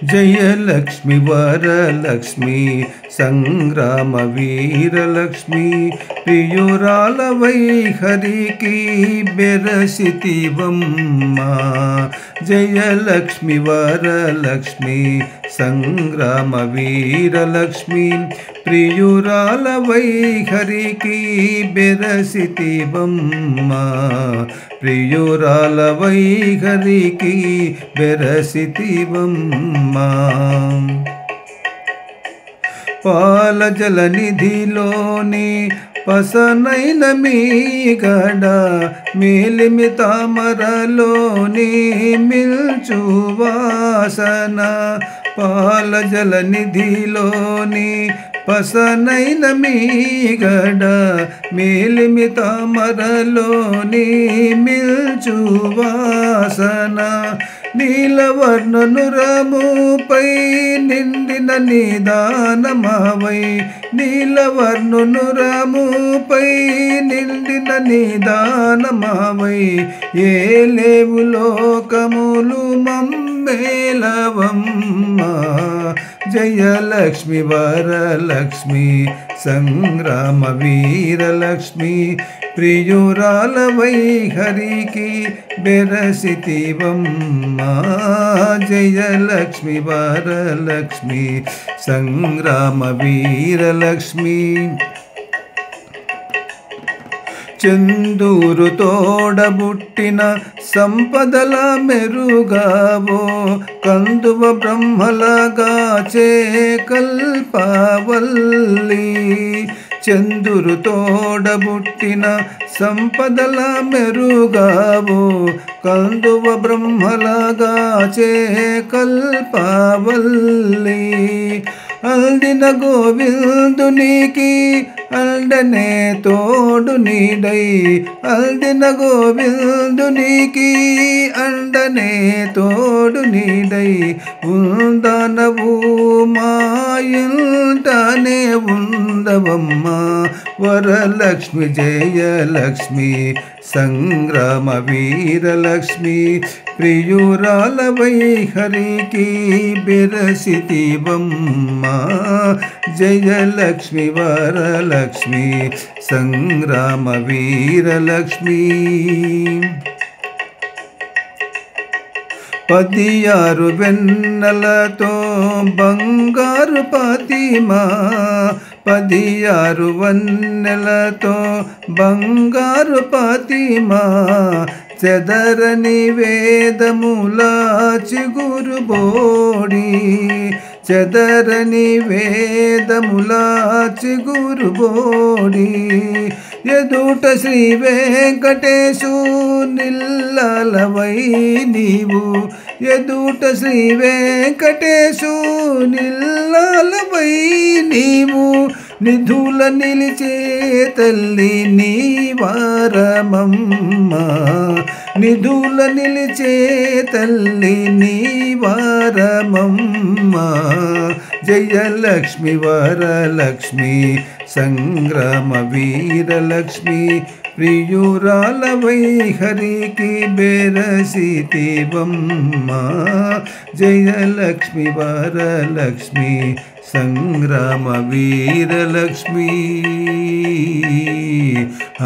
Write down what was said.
జయలక్ష్మి వరలక్ష్మి సంగ్రామ వీరలక్ష్మి ప్రియురాలవై హరికి బెరసితివమ్మా. జయలక్ష్మి వరలక్ష్మి సంగ్రామ వీరలక్ష్మి ప్రియురాలవై హరికి బెరసితివమ్మా. ప్రియురాలవై హరికి బెరసితివమ్మా. పాల జలనిధిలోని పసనైన మీగడ మేలిమి తామరలోని మిల్చువాసన. పాల జలనిధిలోని పసనైన మీగడ మేలిమి తామరలోని మిల్చువాసన. నీలవర్ణనురముపై నిండిన నిదానమావై. నీలవర్ణనురముపై నిండిన నిదానమావై. ఏలేవు లోకములు మమ్మేలవమ్మా. జయలక్ష్మి వరలక్ష్మి సంగ్రామ వీరలక్ష్మి ప్రియురాలవై హరికి బెరసితివమ్మా. జయలక్ష్మి వరలక్ష్మి సంగ్రామ వీరలక్ష్మి. చందూరు తోడబుట్టిన సంపదల మెరుగావో కందువ బ్రహ్మలగాచే కల్పవల్లి. చందురు తోడబుట్టిన సంపదల మెరుగావో కందువ బ్రహ్మలగాచే కల్పవల్లి. అందిన గోవిందునికి అండనే తోడు నీడై. అందిన గోవిందునికి అండనే తోడు నీడై. ఉందనవు మా ఇంటనే ఉండవమ్మా. వరలక్ష్మి జయలక్ష్మి సంగ్రామ వీరలక్ష్మి ప్రియురాలవై హరికి బెరసితివమ్మా. జయలక్ష్మి వరలక్ష్మి సంగ్రామ వీరలక్ష్మి. 16 వెన్నెలతో బంగారు ప్రతిమా. 16 వన్నెలతో బంగారు ప్రతిమా. చెదరని వేదముల చిగురు బోడి. చెదరని వేదముల చిగురు బోడి. ఎదుట శ్రీ వెంకటేశు నిల్లలవై నీవు. ఎదుట శ్రీ వెంకటేశు నిల్లలవై నీవు. నిధుల నిలిచే తల్లి నీ వారమమ్మా. నిధుల నిలిచే తల్లి నీ వారమమ్మా. జయలక్ష్మి వరలక్ష్మి సంగ్రామ వీరలక్ష్మి ప్రియురాలవై హరికి బెరసితివమ్మా. జయలక్ష్మి వరలక్ష్మి సంగ్రామ వీరలక్ష్మి. ఆ